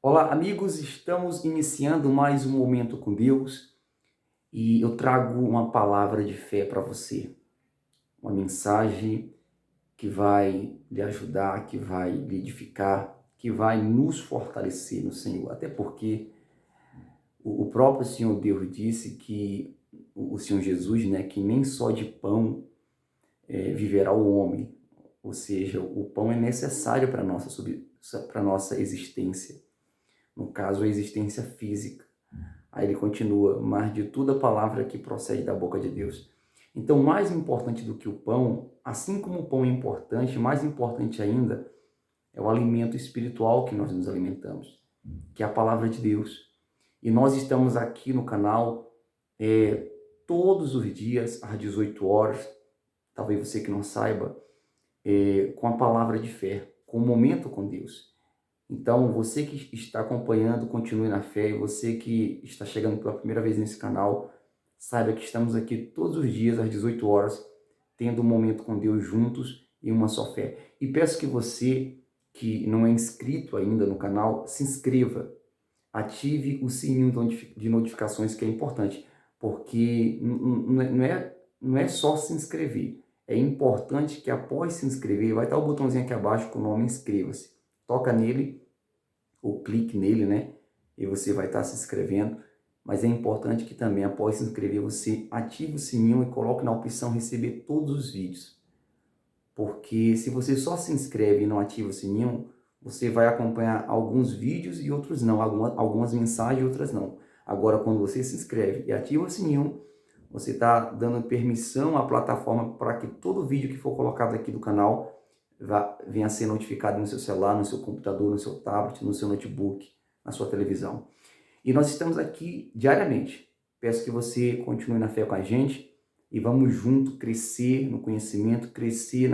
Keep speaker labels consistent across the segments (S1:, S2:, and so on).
S1: Olá, amigos, estamos iniciando mais um momento com Deus e eu trago uma palavra de fé para você, uma mensagem que vai lhe ajudar, que vai lhe edificar, que vai nos fortalecer no Senhor. Até porque o próprio Senhor Deus disse que o Senhor Jesus, né, que nem só de pão viverá o homem, ou seja, o pão é necessário para nossa existência, no caso, a existência física. Aí ele continua, mas de toda a palavra que procede da boca de Deus. Então, mais importante do que o pão, assim como o pão é importante, mais importante ainda é o alimento espiritual que nós nos alimentamos, que é a palavra de Deus. E nós estamos aqui no canal todos os dias, às 18 horas, talvez você que não saiba, com a palavra de fé, com o momento com Deus. Então, você que está acompanhando, continue na fé. E você que está chegando pela primeira vez nesse canal, saiba que estamos aqui todos os dias, às 18 horas, tendo um momento com Deus juntos em uma só fé. E peço que você que não é inscrito ainda no canal, se inscreva. Ative o sininho de notificações, que é importante, porque não é só se inscrever. É importante que após se inscrever, vai estar o botãozinho aqui abaixo com o nome inscreva-se. Toca nele, ou clique nele, né? E você vai estar se inscrevendo. Mas é importante que também, após se inscrever, você ative o sininho e coloque na opção receber todos os vídeos. Porque se você só se inscreve e não ativa o sininho, você vai acompanhar alguns vídeos e outros não. Algumas mensagens e outras não. Agora, quando você se inscreve e ativa o sininho, você está dando permissão à plataforma para que todo vídeo que for colocado aqui do canal venha a ser notificado no seu celular, no seu computador, no seu tablet, no seu notebook, na sua televisão. E nós estamos aqui diariamente. Peço que você continue na fé com a gente e vamos junto crescer no conhecimento, crescer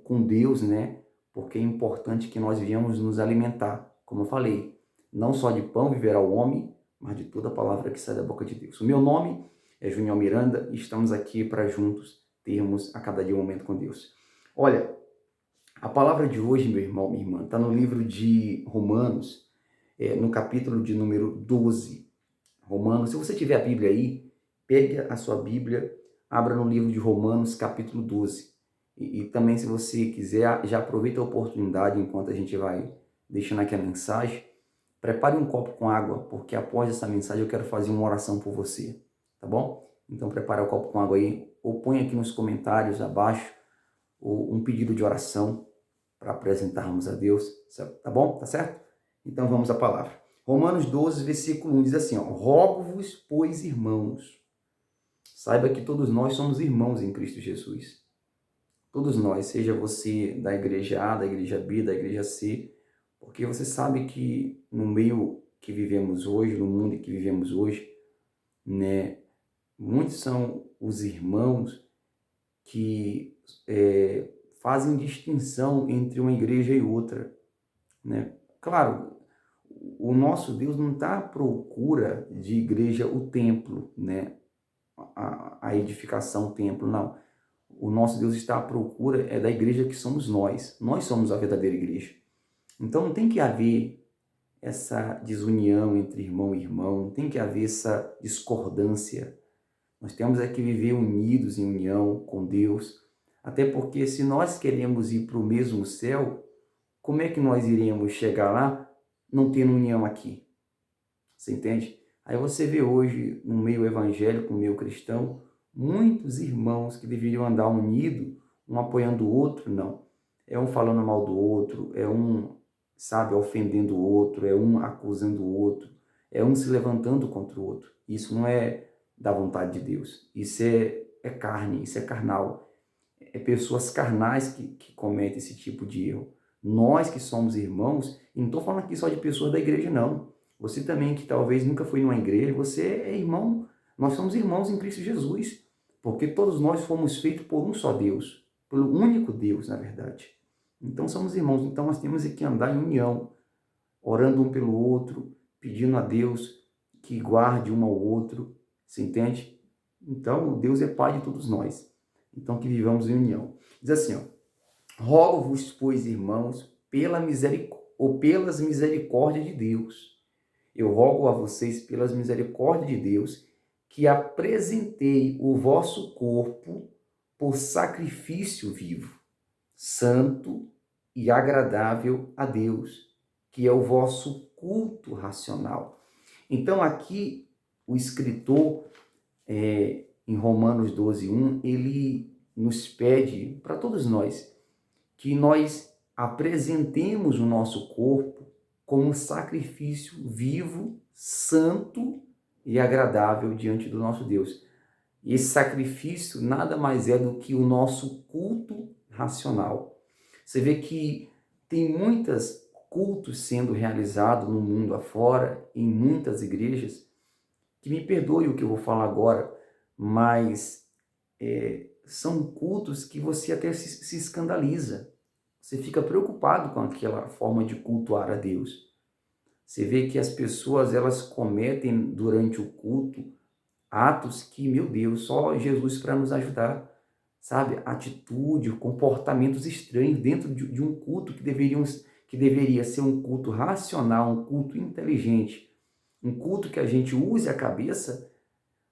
S1: com Deus, né? Porque é importante que nós venhamos nos alimentar. Como eu falei, não só de pão viverá o homem, mas de toda a palavra que sai da boca de Deus. O meu nome é Junior Miranda e estamos aqui para juntos termos a cada dia um momento com Deus. Olha, a palavra de hoje, meu irmão, minha irmã, está no livro de Romanos, no capítulo de número 12. Romanos, se você tiver a Bíblia aí, pegue a sua Bíblia, abra no livro de Romanos, capítulo 12. E também, se você quiser, já aproveita a oportunidade, enquanto a gente vai deixando aqui a mensagem, prepare um copo com água, porque após essa mensagem eu quero fazer uma oração por você, tá bom? Então, prepare o copo com água aí, ou põe aqui nos comentários abaixo, um pedido de oração para apresentarmos a Deus, tá bom? Tá certo? Então vamos à palavra. Romanos 12, versículo 1 diz assim, ó, rogo-vos, pois, irmãos. Saiba que todos nós somos irmãos em Cristo Jesus. Todos nós, seja você da igreja A, da igreja B, da igreja C, porque você sabe que no meio que vivemos hoje, no mundo que vivemos hoje, né, muitos são os irmãos que fazem distinção entre uma igreja e outra, né? Claro, o nosso Deus não está à procura de igreja, o templo, né? A edificação, o templo, não. O nosso Deus está à procura da igreja que somos nós. Nós somos a verdadeira igreja. Então não tem que haver essa desunião entre irmão e irmão, não tem que haver essa discordância. Nós temos que viver unidos em união com Deus, até porque se nós queremos ir para o mesmo céu, como é que nós iremos chegar lá não tendo união aqui? Você entende? Aí você vê hoje, no meio evangélico, no meio cristão, muitos irmãos que deveriam andar unidos, um apoiando o outro, não. É um falando mal do outro, é um, sabe, ofendendo o outro, é um acusando o outro, é um se levantando contra o outro. Isso não é da vontade de Deus. Isso é carne, isso é carnal. É pessoas carnais que cometem esse tipo de erro. Nós que somos irmãos, e não estou falando aqui só de pessoas da igreja, não. Você também que talvez nunca foi numa igreja, você é irmão. Nós somos irmãos em Cristo Jesus, porque todos nós fomos feitos por um só Deus, pelo único Deus, na verdade. Então somos irmãos, então nós temos que andar em união, orando um pelo outro, pedindo a Deus que guarde um ao outro, você entende? Então Deus é Pai de todos nós, então que vivamos em união. Diz assim, ó, rogo-vos, pois, irmãos, pela ou pelas misericórdias de Deus. Eu rogo a vocês, pelas misericórdias de Deus, que apresentei o vosso corpo por sacrifício vivo, santo e agradável a Deus, que é o vosso culto racional. Então aqui o escritor, em Romanos 12:1, ele nos pede, para todos nós, que nós apresentemos o nosso corpo como sacrifício vivo, santo e agradável diante do nosso Deus. E esse sacrifício nada mais é do que o nosso culto racional. Você vê que tem muitos cultos sendo realizados no mundo afora, em muitas igrejas, que me perdoe o que eu vou falar agora, mas são cultos que você até se escandaliza. Você fica preocupado com aquela forma de cultuar a Deus. Você vê que as pessoas, elas cometem durante o culto atos que, meu Deus, só Jesus para nos ajudar, sabe? Atitude, comportamentos estranhos dentro de um culto que deveria ser um culto racional, um culto inteligente, um culto que a gente use a cabeça.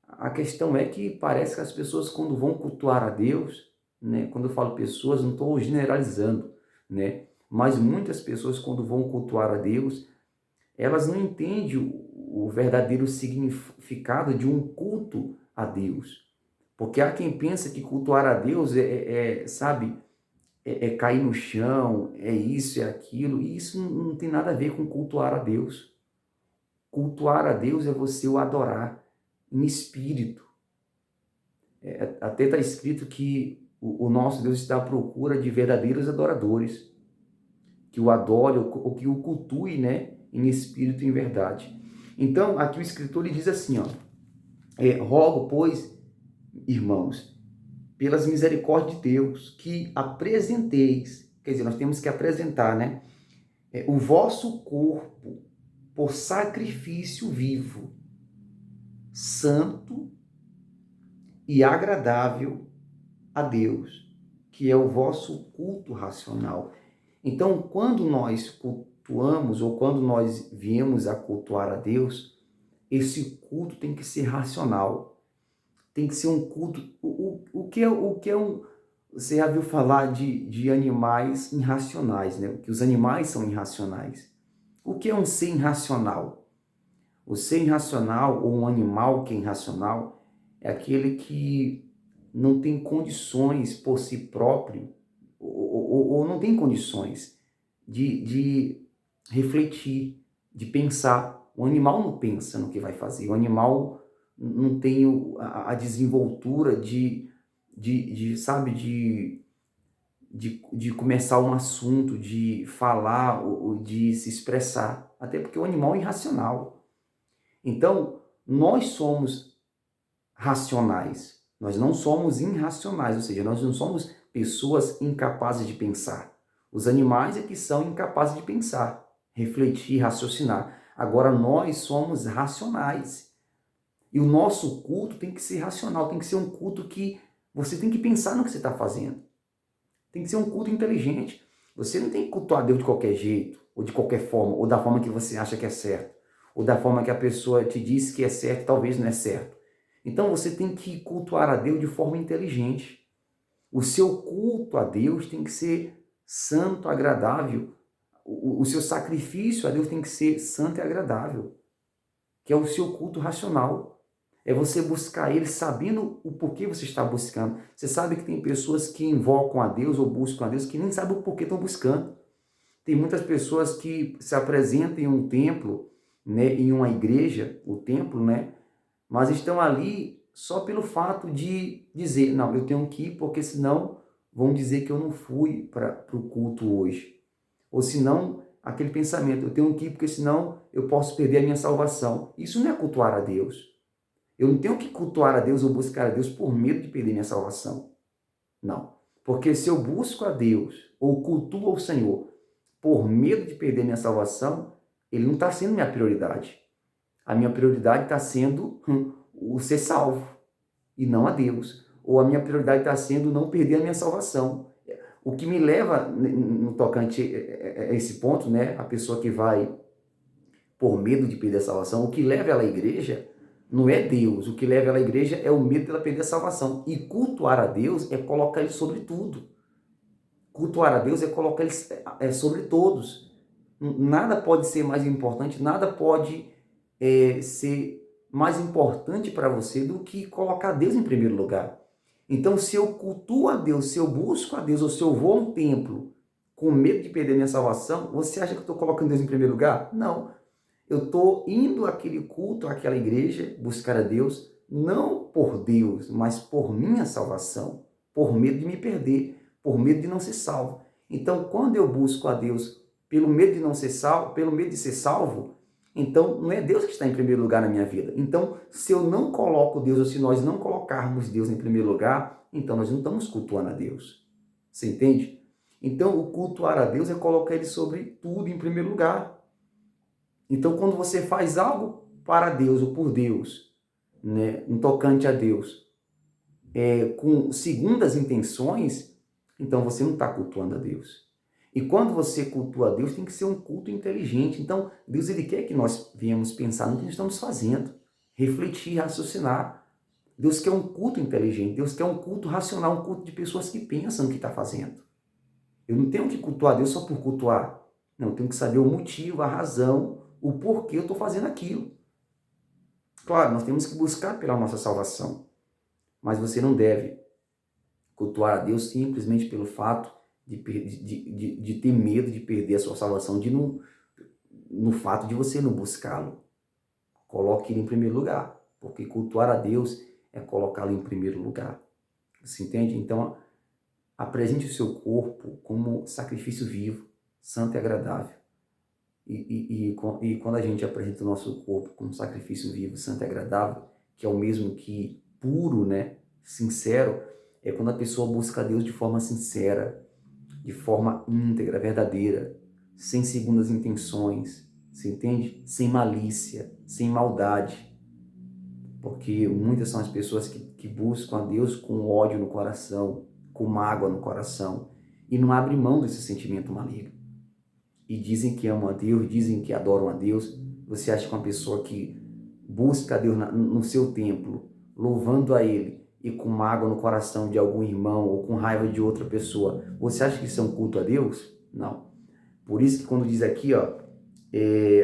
S1: A questão é que parece que as pessoas, quando vão cultuar a Deus, né? Quando eu falo pessoas, não estou generalizando, né? Mas muitas pessoas, quando vão cultuar a Deus, elas não entendem o verdadeiro significado de um culto a Deus. Porque há quem pensa que cultuar a Deus sabe, cair no chão, é isso, é aquilo, e isso não tem nada a ver com cultuar a Deus. Cultuar a Deus é você o adorar em espírito. Até está escrito que o nosso Deus está à procura de verdadeiros adoradores, que o adore ou que o cultue, né, em espírito e em verdade. Então, aqui o escritor ele diz assim, ó, rogo, pois, irmãos, pelas misericórdias de Deus, que apresenteis, quer dizer, nós temos que apresentar, né, o vosso corpo por sacrifício vivo, santo e agradável a Deus, que é o vosso culto racional. Então, quando nós cultuamos ou quando nós viemos a cultuar a Deus, esse culto tem que ser racional. Tem que ser um culto. O que é um. Você já viu falar de animais irracionais, né? Que os animais são irracionais. O que é um ser irracional? O ser irracional ou um animal que é irracional é aquele que não tem condições por si próprio ou não tem condições de refletir, de pensar. O animal não pensa no que vai fazer, o animal não tem a desenvoltura sabe, de começar um assunto, de falar, ou de se expressar, até porque o animal é irracional. Então, nós somos racionais, nós não somos irracionais, ou seja, nós não somos pessoas incapazes de pensar. Os animais é que são incapazes de pensar, refletir, raciocinar. Agora nós somos racionais. E o nosso culto tem que ser racional, tem que ser um culto que você tem que pensar no que você está fazendo. Tem que ser um culto inteligente. Você não tem que cultuar Deus de qualquer jeito, ou de qualquer forma, ou da forma que você acha que é certo, ou da forma que a pessoa te disse que é certo, talvez não é certo. Então você tem que cultuar a Deus de forma inteligente. O seu culto a Deus tem que ser santo, agradável. O seu sacrifício a Deus tem que ser santo e agradável, que é o seu culto racional. É você buscar Ele sabendo o porquê você está buscando. Você sabe que tem pessoas que invocam a Deus ou buscam a Deus que nem sabem o porquê estão buscando. Tem muitas pessoas que se apresentam em um templo, né, em uma igreja, o templo, né, mas estão ali só pelo fato de dizer, não, eu tenho que ir porque senão vão dizer que eu não fui para o culto hoje. Ou senão, aquele pensamento, eu tenho que ir porque senão eu posso perder a minha salvação. Isso não é cultuar a Deus. Eu não tenho que cultuar a Deus ou buscar a Deus por medo de perder minha salvação. Não. Porque se eu busco a Deus ou cultuo ao Senhor por medo de perder minha salvação, Ele não está sendo minha prioridade. A minha prioridade está sendo o ser salvo e não a Deus. Ou a minha prioridade está sendo não perder a minha salvação. o que me leva no tocante a esse ponto, né? A pessoa que vai por medo de perder a salvação, o que leva ela à igreja não é Deus, o que leva ela à igreja é o medo dela perder a salvação. E cultuar a Deus é colocar Ele sobre tudo. Cultuar a Deus é colocar Ele sobre todos. Nada pode ser mais importante, nada pode ser mais importante para você do que colocar Deus em primeiro lugar. Então, se eu cultuo a Deus, se eu busco a Deus, ou se eu vou a um templo com medo de perder minha salvação, você acha que eu estou colocando Deus em primeiro lugar? Não. Eu estou indo àquele culto, àquela igreja, buscar a Deus, não por Deus, mas por minha salvação, por medo de me perder, por medo de não ser salvo. Então, quando eu busco a Deus pelo medo de não ser salvo, pelo medo de ser salvo, então não é Deus que está em primeiro lugar na minha vida. Então, se eu não coloco Deus, ou se nós não colocarmos Deus em primeiro lugar, então nós não estamos cultuando a Deus. Você entende? Então, o cultuar a Deus é colocar Ele sobre tudo em primeiro lugar. Então, quando você faz algo para Deus ou por Deus, né, um tocante a Deus, com segundas intenções, então você não está cultuando a Deus. E quando você cultua a Deus, tem que ser um culto inteligente. Então, Deus ele quer que nós venhamos pensar no que nós estamos fazendo, refletir, raciocinar. Deus quer um culto inteligente, Deus quer um culto racional, um culto de pessoas que pensam no que está fazendo. Eu não tenho que cultuar Deus só por cultuar. Não, eu tenho que saber o motivo, a razão, o porquê eu estou fazendo aquilo. Claro, nós temos que buscar pela nossa salvação, mas você não deve cultuar a Deus simplesmente pelo fato de ter medo de perder a sua salvação, no fato de você não buscá-lo. Coloque ele em primeiro lugar, porque cultuar a Deus é colocá-lo em primeiro lugar. Você entende? Então, apresente o seu corpo como sacrifício vivo, santo e agradável. E quando a gente apresenta o nosso corpo como sacrifício vivo, santo e agradável, que é o mesmo que puro, né, sincero, é quando a pessoa busca a Deus de forma sincera, de forma íntegra, verdadeira, sem segundas intenções, você entende? Sem malícia, sem maldade. Porque muitas são as pessoas que buscam a Deus com ódio no coração, com mágoa no coração, e não abrem mão desse sentimento maligno. E dizem que amam a Deus, dizem que adoram a Deus. Você acha que uma pessoa que busca a Deus no seu templo, louvando a Ele, e com mágoa no coração de algum irmão ou com raiva de outra pessoa, você acha que isso é um culto a Deus? Não. Por isso que quando diz aqui,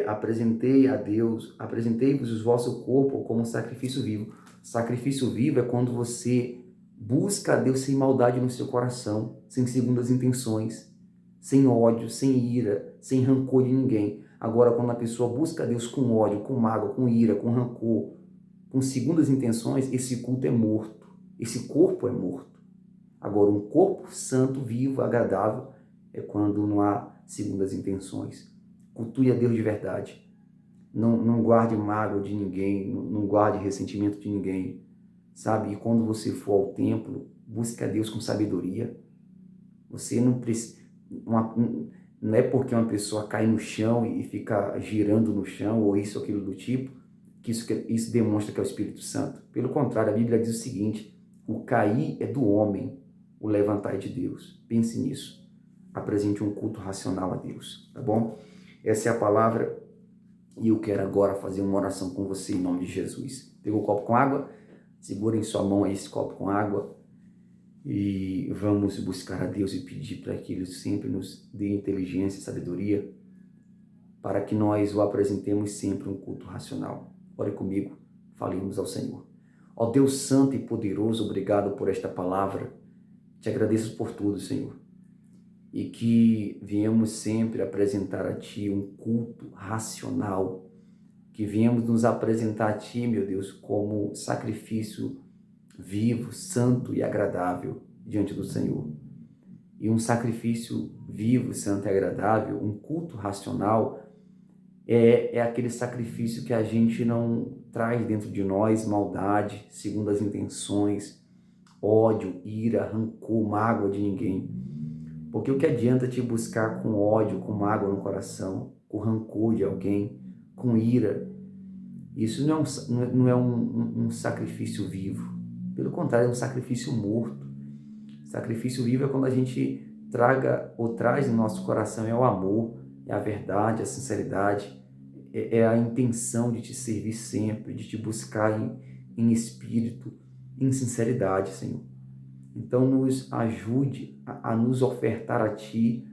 S1: apresentei a Deus, apresentei-vos o vosso corpo como um sacrifício vivo. Sacrifício vivo é quando você busca a Deus sem maldade no seu coração, sem segundas intenções, sem ódio, sem ira, sem rancor de ninguém. Agora, quando a pessoa busca a Deus com ódio, com mágoa, com ira, com rancor, com segundas intenções, esse culto é morto, esse corpo é morto. Agora, um corpo santo, vivo, agradável, é quando não há segundas intenções. Cultue a Deus de verdade. Não guarde mágoa de ninguém, não guarde ressentimento de ninguém, sabe? E quando você for ao templo, busque a Deus com sabedoria. Você não precisa... Não é porque uma pessoa cai no chão e fica girando no chão, ou isso ou aquilo do tipo, que isso demonstra que é o Espírito Santo. Pelo contrário, a Bíblia diz o seguinte: o cair é do homem, o levantar é de Deus. Pense nisso. Apresente um culto racional a Deus, tá bom? Essa é a palavra e eu quero agora fazer uma oração com você em nome de Jesus. Pegou um copo com água? Segura em sua mão aí esse copo com água e vamos buscar a Deus e pedir para que Ele sempre nos dê inteligência e sabedoria para que nós o apresentemos sempre um culto racional. Ore comigo, falemos ao Senhor. Ó Deus santo e poderoso, obrigado por esta palavra. Te agradeço por tudo, Senhor. E que viemos sempre apresentar a Ti um culto racional, que viemos nos apresentar a Ti, meu Deus, como sacrifício vivo, santo e agradável diante do Senhor. E um sacrifício vivo, santo e agradável, um culto racional, é aquele sacrifício que a gente não traz dentro de nós maldade, segundo as intenções, ódio, ira, rancor, mágoa de ninguém. Porque o que adianta te buscar com ódio, com mágoa no coração, com rancor de alguém, com ira? Isso não é um sacrifício vivo. Pelo contrário, é um sacrifício morto. Sacrifício vivo é quando a gente traz no nosso coração é o amor, é a verdade, a sinceridade, é a intenção de te servir sempre, de te buscar em espírito, em sinceridade, Senhor. Então nos ajude a nos ofertar a Ti,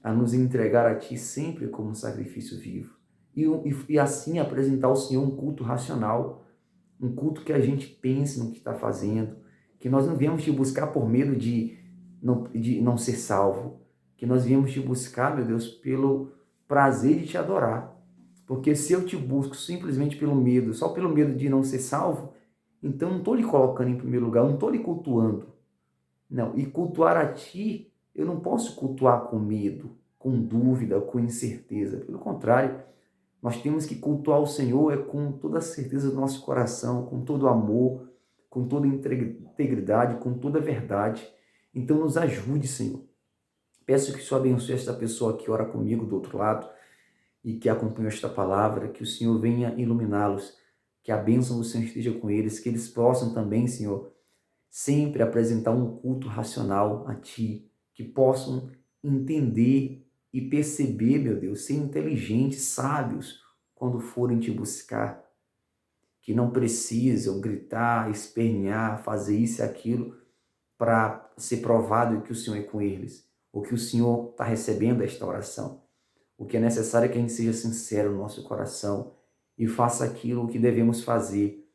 S1: a nos entregar a Ti sempre como um sacrifício vivo. E assim apresentar ao Senhor um culto racional, um culto que a gente pense no que está fazendo, que nós não viemos te buscar por medo de não ser salvo, que nós viemos te buscar, meu Deus, pelo prazer de te adorar. Porque se eu te busco simplesmente pelo medo, só pelo medo de não ser salvo, então não estou lhe colocando em primeiro lugar, não estou lhe cultuando. Não, e cultuar a Ti, eu não posso cultuar com medo, com dúvida, com incerteza. Pelo contrário, nós temos que cultuar o Senhor com toda a certeza do nosso coração, com todo amor, com toda integridade, com toda a verdade. Então nos ajude, Senhor. Peço que o Senhor abençoe esta pessoa que ora comigo do outro lado e que acompanha esta palavra, que o Senhor venha iluminá-los, que a bênção do Senhor esteja com eles, que eles possam também, Senhor, sempre apresentar um culto racional a Ti, que possam entender e perceber, meu Deus, ser inteligentes, sábios, quando forem Te buscar, que não precisam gritar, espernear, fazer isso e aquilo para ser provado que o Senhor é com eles, ou que o Senhor está recebendo esta oração. O que é necessário é que a gente seja sincero no nosso coração e faça aquilo que devemos fazer,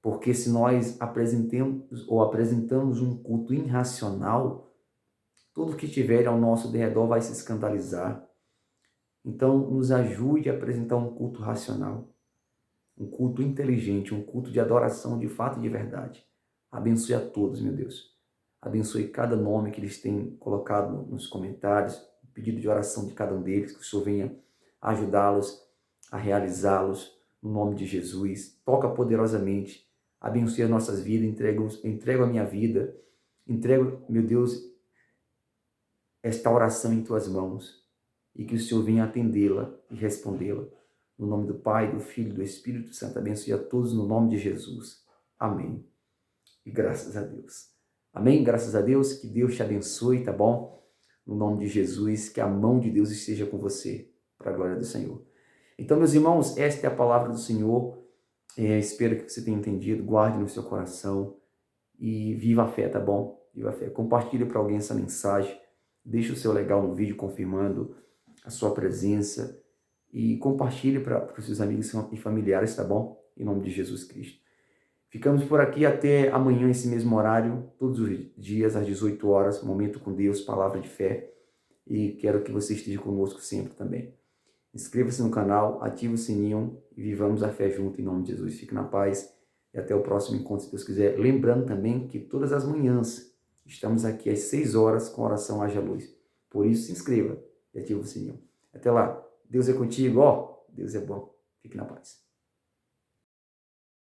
S1: porque se nós apresentamos um culto irracional, tudo que estiver ao nosso derredor vai se escandalizar. Então, nos ajude a apresentar um culto racional, um culto inteligente, um culto de adoração de fato e de verdade. Abençoe a todos, meu Deus. Abençoe cada nome que eles têm colocado nos comentários, o pedido de oração de cada um deles, que o Senhor venha ajudá-los a realizá-los no nome de Jesus. Toca poderosamente, abençoe as nossas vidas, entrego a minha vida, entrego, meu Deus, esta oração em Tuas mãos e que o Senhor venha atendê-la e respondê-la. No nome do Pai, do Filho e do Espírito Santo, abençoe a todos no nome de Jesus. Amém. E graças a Deus. Amém? Graças a Deus, que Deus te abençoe, tá bom? No nome de Jesus, que a mão de Deus esteja com você, para a glória do Senhor. Então, meus irmãos, esta é a palavra do Senhor. Espero que você tenha entendido, guarde no seu coração e viva a fé, tá bom? Viva a fé. Compartilhe para alguém essa mensagem, deixe o seu legal no vídeo confirmando a sua presença e compartilhe para os seus amigos e familiares, tá bom? Em nome de Jesus Cristo. Ficamos por aqui até amanhã, esse mesmo horário, todos os dias, às 18 horas, Momento com Deus, Palavra de Fé. E quero que você esteja conosco sempre também. Inscreva-se no canal, ative o sininho e vivamos a fé junto em nome de Jesus. Fique na paz e até o próximo encontro, se Deus quiser. Lembrando também que todas as manhãs estamos aqui às 6 horas com a oração Haja Luz. Por isso, se inscreva e ative o sininho. Até lá. Deus é contigo, ó. Deus é bom. Fique na paz.